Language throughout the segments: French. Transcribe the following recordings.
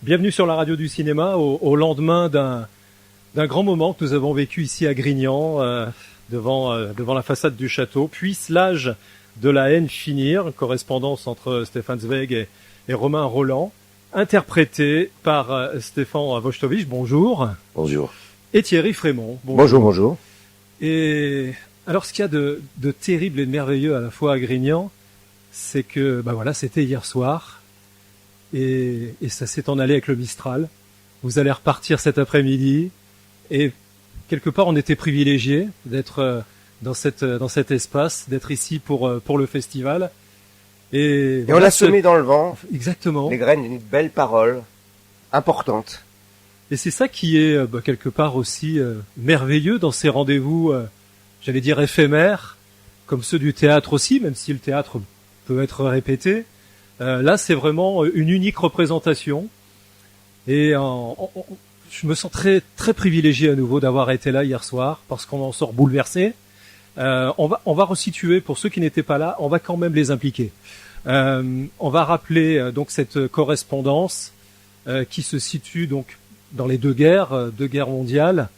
Bienvenue sur la radio du cinéma au lendemain d'un grand moment que nous avons vécu ici à Grignan, devant la façade du château. Puisse l'âge de la haine finir, correspondance entre Stefan Zweig et Romain Rolland, interprété par Stefan Wojtowicz, bonjour. Bonjour. Et Thierry Frémont. Bonjour, bonjour. Et alors ce qu'il y a de terrible et de merveilleux à la fois à Grignan, c'est que c'était hier soir. Et ça s'est en allé avec le Mistral. Vous allez repartir cet après-midi. Et quelque part, on était privilégiés d'être dans cet espace, d'être ici pour le festival. Et on a semé dans le vent. Exactement. Les graines d'une belle parole importante. Et c'est ça qui est quelque part aussi merveilleux dans ces rendez-vous, j'allais dire éphémères, comme ceux du théâtre aussi, même si le théâtre peut être répété. Là, c'est vraiment une unique représentation. Et je me sens très très privilégié à nouveau d'avoir été là hier soir, parce qu'on en sort bouleversé. On va resituer, pour ceux qui n'étaient pas là, on va quand même les impliquer. On va rappeler donc cette correspondance qui se situe donc dans les deux guerres mondiales.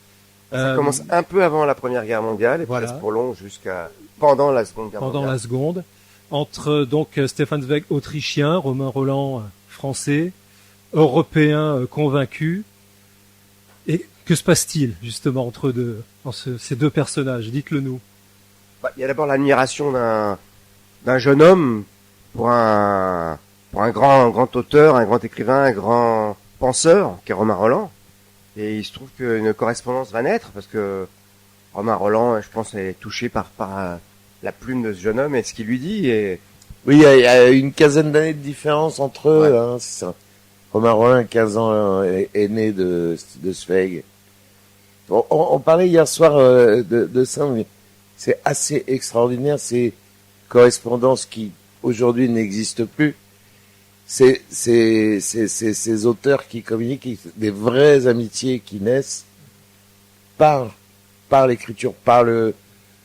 Ça commence un peu avant la Première Guerre mondiale et voilà. Presque prolonge jusqu'à pendant la Seconde Guerre mondiale. Pendant la Seconde. Entre donc Stefan Zweig autrichien, Romain Rolland français, européen convaincu. Et que se passe-t-il justement entre ces deux personnages? Dites-le nous. Il y a d'abord l'admiration d'un jeune homme pour un grand auteur, un grand écrivain, un grand penseur, qui est Romain Rolland. Et il se trouve qu'une correspondance va naître parce que Romain Rolland, je pense, est touché par la plume de ce jeune homme et ce qu'il lui dit. Et oui, il y a une quinzaine d'années de différence entre eux, hein, c'est ça. Romain Rolland, 15 ans aîné de Zweig. On parlait hier soir de ça, mais c'est assez extraordinaire, ces correspondances qui aujourd'hui n'existent plus. Ces auteurs qui communiquent, des vraies amitiés qui naissent par l'écriture, par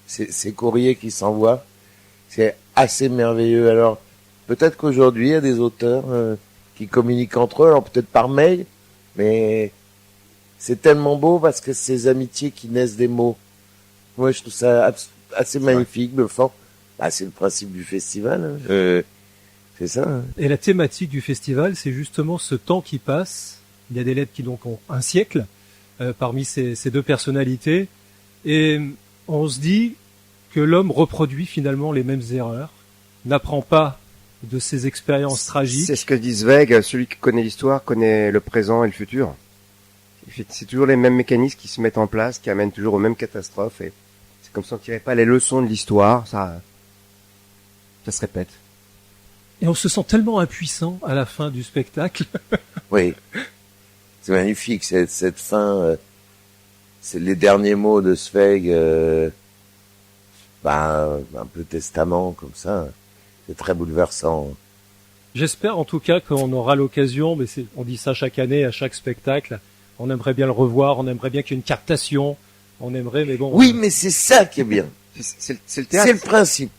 ces courriers qui s'envoient. C'est assez merveilleux. Alors, peut-être qu'aujourd'hui, il y a des auteurs qui communiquent entre eux, alors peut-être par mail, mais c'est tellement beau parce que ces amitiés qui naissent des mots. Moi, je trouve ça assez magnifique, bluffant. C'est le principe du festival. C'est ça. Hein. Et la thématique du festival, c'est justement ce temps qui passe. Il y a des lettres qui donc ont un siècle parmi ces deux personnalités. Et on se dit que l'homme reproduit finalement les mêmes erreurs, n'apprend pas de ses expériences tragiques. C'est ce que dit Zweig, celui qui connaît l'histoire connaît le présent et le futur. C'est toujours les mêmes mécanismes qui se mettent en place, qui amènent toujours aux mêmes catastrophes. Et c'est comme si on ne tirait pas les leçons de l'histoire, ça se répète. Et on se sent tellement impuissant à la fin du spectacle. Oui, c'est magnifique cette fin. C'est les derniers mots de Zweig, un peu testament comme ça. C'est très bouleversant. J'espère en tout cas qu'on aura l'occasion, mais on dit ça chaque année, à chaque spectacle. On aimerait bien le revoir, on aimerait bien qu'il y ait une captation. On aimerait, mais bon. Oui, mais c'est ça qui est bien. C'est le théâtre. C'est le principe.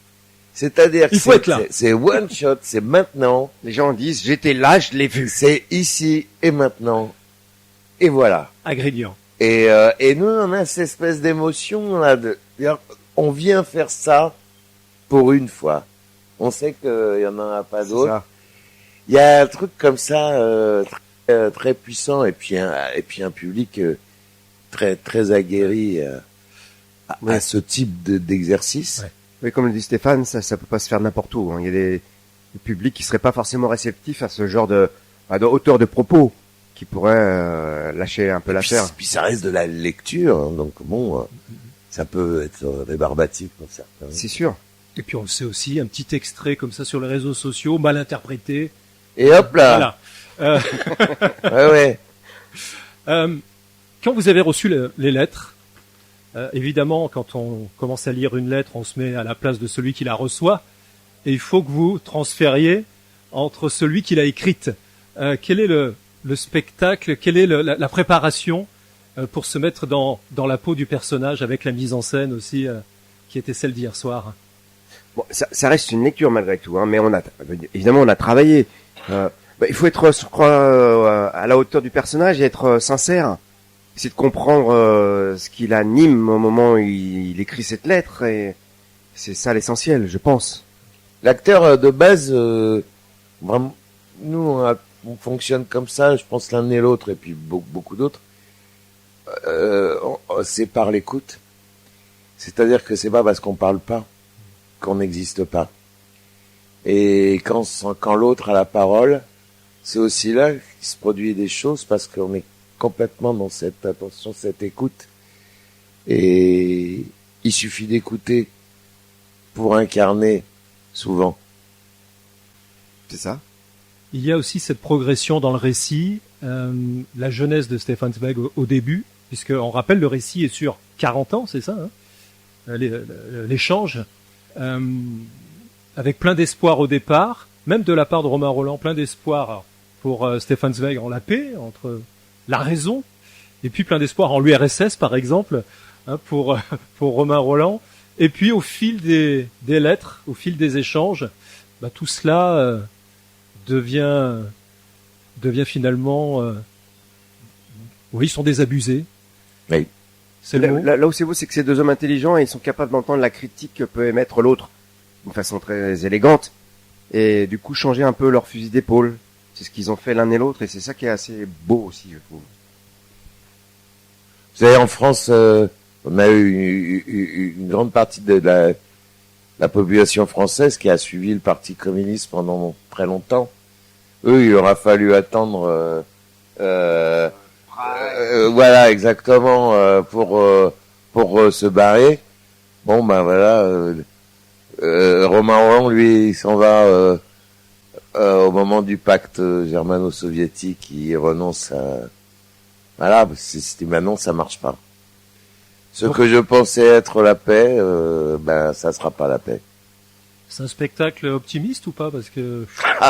C'est-à-dire il faut être là. C'est one shot, c'est maintenant. Les gens disent, j'étais là, je l'ai vu. C'est ici et maintenant. Et voilà. À Grignan. Et nous, on a cette espèce d'émotion là on vient faire ça pour une fois. On sait qu'il y en aura pas d'autres. Il y a un truc comme ça très puissant et puis un public très très aguerri à ce type d'exercice. Ouais. Oui, comme le dit Stéphane, ça peut pas se faire n'importe où. Hein. Il y a des publics qui seraient pas forcément réceptifs à ce genre de hauteur de propos qui pourrait lâcher un peu l'affaire. Puis ça reste de la lecture, hein, donc bon, ça peut être rébarbatif pour certains. C'est sûr. Et puis on le sait aussi, un petit extrait comme ça sur les réseaux sociaux, mal interprété. Et hop là. Voilà. Ouais. Quand vous avez reçu les lettres, évidemment, quand on commence à lire une lettre, on se met à la place de celui qui la reçoit, et il faut que vous transfériez entre celui qui l'a écrite. Quel est le spectacle, quelle est la préparation pour se mettre dans la peau du personnage avec la mise en scène aussi qui était celle d'hier soir? Bon, ça reste une lecture malgré tout, hein, mais évidemment on a travaillé. Il faut être, je crois, à la hauteur du personnage et être sincère. Essayer de comprendre ce qui l'anime au moment où il écrit cette lettre, et c'est ça l'essentiel, je pense. L'acteur de base, vraiment, nous on fonctionne comme ça, je pense l'un et l'autre, et puis beaucoup d'autres. C'est par l'écoute. C'est-à-dire que c'est pas parce qu'on parle pas qu'on n'existe pas. Et quand l'autre a la parole, c'est aussi là qu'il se produit des choses, parce qu'on est complètement dans cette attention, cette écoute. Et il suffit d'écouter pour incarner souvent. C'est ça. Il y a aussi cette progression dans le récit, la jeunesse de Stefan Zweig au début, puisque on rappelle le récit est sur 40 ans, c'est ça, hein, l'échange, avec plein d'espoir au départ, même de la part de Romain Rolland, plein d'espoir pour Stefan Zweig en la paix entre la raison, et puis plein d'espoir en l'URSS par exemple, hein, pour Romain Rolland, et puis au fil des lettres, au fil des échanges, bah, tout cela devient finalement, oui, ils sont désabusés. Oui. C'est le mot. Là où c'est beau, c'est que ces deux hommes intelligents, ils sont capables d'entendre la critique que peut émettre l'autre d'une façon très élégante, et du coup changer un peu leur fusil d'épaule. C'est ce qu'ils ont fait l'un et l'autre, et c'est ça qui est assez beau aussi, je trouve. Vous savez, en France, on a eu une grande partie de la population française qui a suivi le Parti communiste pendant très longtemps. Eux, il leur a fallu attendre, voilà, exactement, pour se barrer. Bon, ben voilà, Romain Rolland, lui, il s'en va au moment du pacte germano-soviétique, il renonce à... Voilà, c'est maintenant ça marche pas. Ce que je pensais être la paix, ben ça sera pas la paix. C'est un spectacle optimiste ou pas? Parce que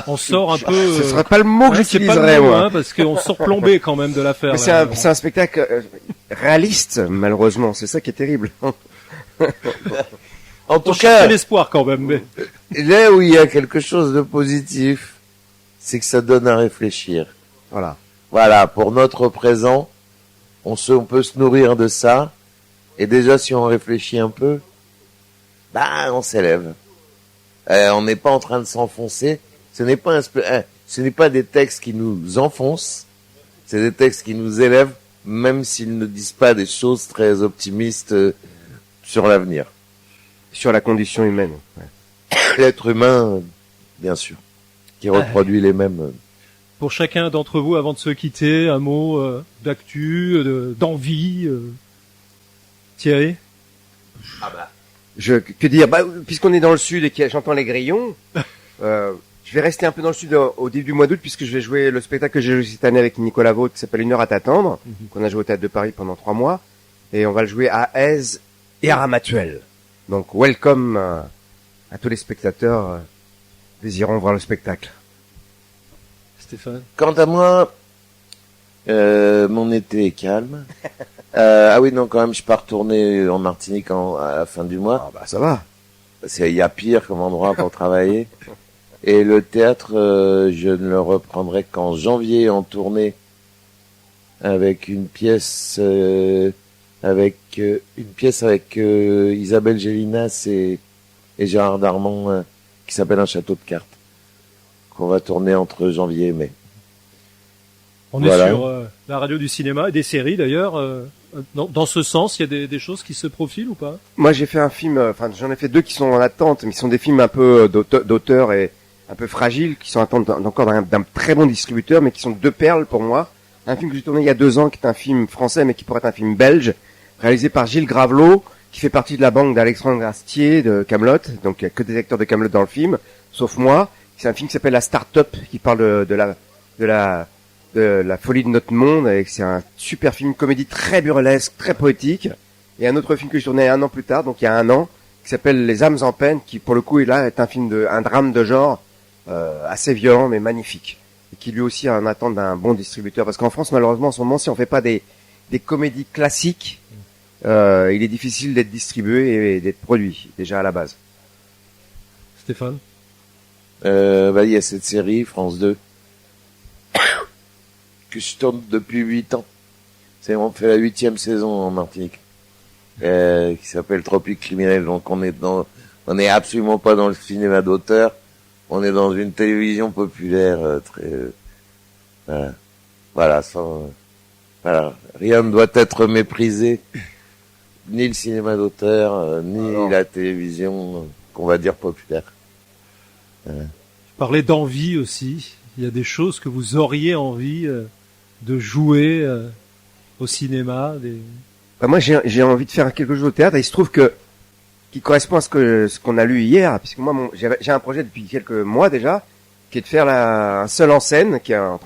on sort un peu... Ce serait pas le mot que c'est j'utiliserais, pas le mot, moi. hein, parce qu'on sort plombé quand même de l'affaire. Mais c'est un spectacle réaliste, malheureusement. C'est ça qui est terrible. En tout On cas, cherche l'espoir quand même. Mais... là où il y a quelque chose de positif, c'est que ça donne à réfléchir. Voilà. Voilà, pour notre présent, on peut se nourrir de ça, et déjà si on réfléchit un peu, bah on s'élève. On n'est pas en train de s'enfoncer. Ce n'est pas des textes qui nous enfoncent, c'est des textes qui nous élèvent, même s'ils ne disent pas des choses très optimistes sur l'avenir. Sur la condition humaine. Ouais. L'être humain, bien sûr, qui reproduit les mêmes... Pour chacun d'entre vous, avant de se quitter, un mot d'actu, d'envie. Thierry? Que dire? Bah, puisqu'on est dans le sud et que j'entends les grillons, je vais rester un peu dans le sud au début du mois d'août, puisque je vais jouer le spectacle que j'ai joué cette année avec Nicolas Vaude, qui s'appelle Une heure à t'attendre, qu'on a joué au Théâtre de Paris pendant 3 mois, et on va le jouer à Aise et à Ramatuelle. Donc, welcome à tous les spectateurs désirant voir le spectacle. Stéphane? Quant à moi, mon été est calme. Ah oui, non, quand même, je pars retourner en Martinique à la fin du mois. Ah bah ça va. Il y a pire comme endroit pour travailler. Et le théâtre, je ne le reprendrai qu'en janvier en tournée avec une pièce avec Isabelle Gélinas et Gérard Darmon qui s'appelle Un château de cartes, qu'on va tourner entre janvier et mai. On est sur la radio du cinéma et des séries d'ailleurs. Dans ce sens, il y a des choses qui se profilent ou pas? Moi, j'ai fait un film, j'en ai fait 2 qui sont en attente, mais qui sont des films un peu d'auteur et un peu fragiles, qui sont en attente encore d'un très bon distributeur, mais qui sont 2 perles pour moi. Un film que j'ai tourné il y a 2 ans, qui est un film français, mais qui pourrait être un film belge, réalisé par Gilles Gravelot, qui fait partie de la bande d'Alexandre Astier de Kaamelott. Donc, il y a que des acteurs de Kaamelott dans le film, sauf moi. C'est un film qui s'appelle La Start-up, qui parle de la folie de notre monde, et c'est un super film, comédie très burlesque, très poétique. Et un autre film que j'ai tourné 1 an plus tard, donc il y a 1 an, qui s'appelle Les âmes en peine, qui pour le coup est un drame de genre assez violent mais magnifique, et qui lui aussi a en attente d'un bon distributeur, parce qu'en France malheureusement en ce moment, si on fait pas des comédies classiques, il est difficile d'être distribué et d'être produit déjà à la base. Stéphane? Il y a cette série France 2 que je tourne depuis 8 ans. On fait la 8e saison en Martinique, qui s'appelle Tropique Criminel. Donc on est absolument pas dans le cinéma d'auteur. On est dans une télévision populaire voilà, voilà, rien ne doit être méprisé, ni le cinéma d'auteur, ni la télévision, qu'on va dire populaire. Vous parlez d'envie aussi. Il y a des choses que vous auriez envie de jouer au cinéma. Moi, j'ai envie de faire quelque chose au théâtre, et il se trouve qui correspond à ce qu'on a lu hier, puisque moi, j'ai un projet depuis quelques mois déjà, qui est de faire un seul en scène, qui est en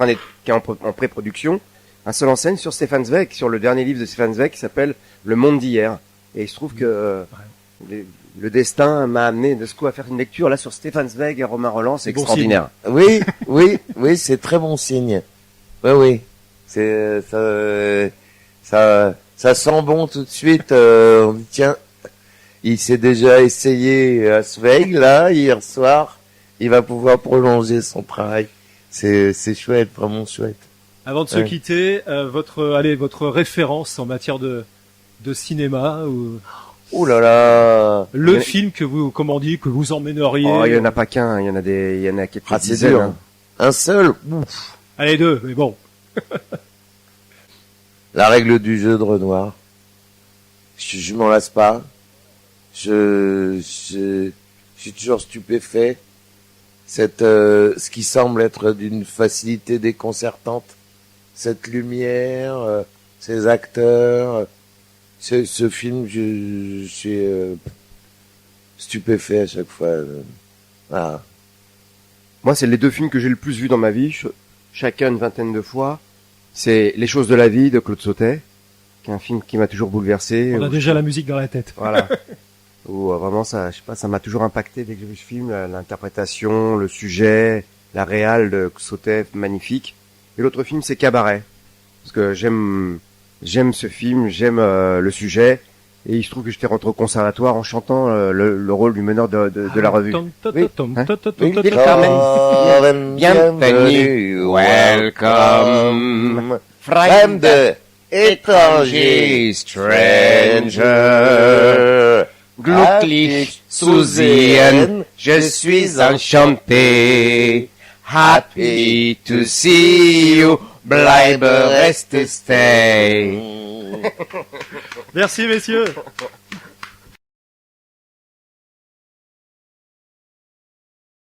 pré-production, un seul en scène sur Stefan Zweig, sur le dernier livre de Stefan Zweig qui s'appelle Le Monde d'hier. Et il se trouve que le destin m'a amené de ce coup à faire une lecture là sur Stefan Zweig et Romain Rolland, c'est extraordinaire. Oui, c'est très bon signe. Oui, ça sent bon tout de suite. On dit tiens, il s'est déjà essayé à Zweig là hier soir. Il va pouvoir prolonger son travail. C'est chouette, vraiment chouette. Avant de se quitter, votre référence en matière de cinéma ou oh là là, le film que vous emmèneriez. Oh, il y en a pas qu'un, il y en a quelques dizaines. Dur, hein. Un seul. Ouf. Allez, 2, mais bon. La règle du jeu de Renoir. Je m'en lasse pas. Je suis toujours stupéfait. Ce qui semble être d'une facilité déconcertante, cette lumière, ces acteurs, ce film, je suis stupéfait à chaque fois. Voilà. Moi, c'est les 2 films que j'ai le plus vus dans ma vie, chacun une vingtaine de fois. C'est Les choses de la vie de Claude Sautet, qui est un film qui m'a toujours bouleversé. On a déjà la musique dans la tête. Voilà. Où vraiment ça m'a toujours impacté dès que j'ai vu ce film, l'interprétation, le sujet, la réal de Sautet, magnifique. Et l'autre film, c'est Cabaret, parce que j'aime ce film, j'aime le sujet, et il se trouve que j'étais rentré au conservatoire en chantant le rôle du meneur de la revue. Bienvenue, welcome, friend, étranger, stranger. Glücklich zu sehen, je suis enchanté. Happy to see you, bleibe, reste, stay. Merci, messieurs.